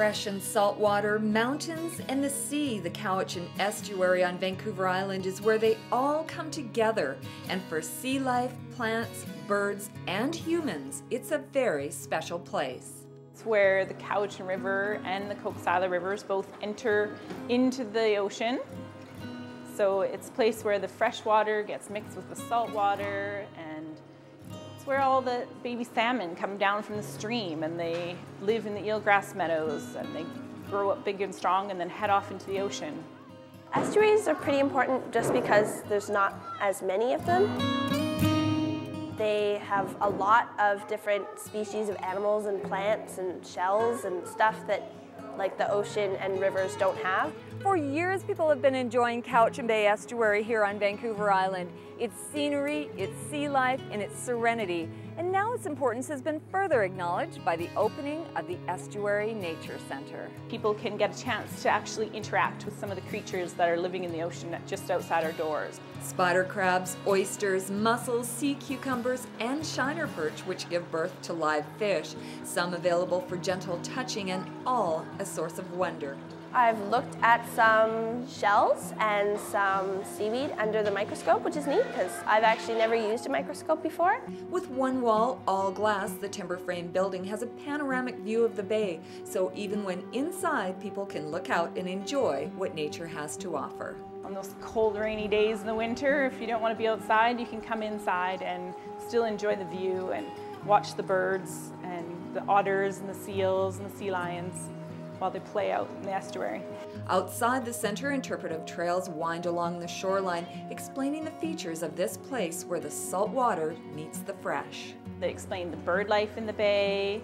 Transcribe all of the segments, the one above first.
fresh and salt water, mountains, and the sea, the Cowichan Estuary on Vancouver Island is where they all come together. And for sea life, plants, birds, and humans, it's a very special place. It's where the Cowichan River and the Cowichan rivers both enter into the ocean. So it's a place where the fresh water gets mixed with the salt water, and it's where all the baby salmon come down from the stream and they live in the eelgrass meadows and they grow up big and strong and then head off into the ocean. Estuaries are pretty important just because there's not as many of them. They have a lot of different species of animals and plants and shells and stuff that like the ocean and rivers don't have. For years, people have been enjoying Cowichan Bay Estuary here on Vancouver Island. Its scenery, its sea life, and its serenity. And now its importance has been further acknowledged by the opening of the Estuary Nature Center. People can get a chance to actually interact with some of the creatures that are living in the ocean just outside our doors. Spider crabs, oysters, mussels, sea cucumbers, and shiner perch, which give birth to live fish, some available for gentle touching and all a source of wonder. I've looked at some shells and some seaweed under the microscope, which is neat because I've actually never used a microscope before. With one wall, all glass, the timber frame building has a panoramic view of the bay, so even when inside, people can look out and enjoy what nature has to offer. On those cold, rainy days in the winter, if you don't want to be outside, you can come inside and still enjoy the view and watch the birds and the otters and the seals and the sea lions while they play out in the estuary. Outside the center, interpretive trails wind along the shoreline, explaining the features of this place where the salt water meets the fresh. They explain the bird life in the bay,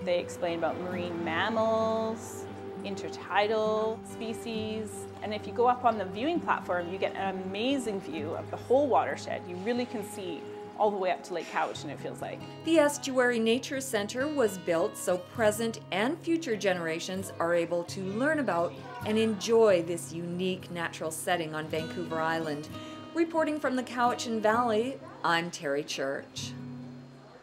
they explain about marine mammals, intertidal species, and if you go up on the viewing platform, you get an amazing view of the whole watershed. You really can see all the way up to Lake Cowichan, it feels like. The Estuary Nature Center was built so present and future generations are able to learn about and enjoy this unique natural setting on Vancouver Island. Reporting from the Cowichan Valley, I'm Teri Church.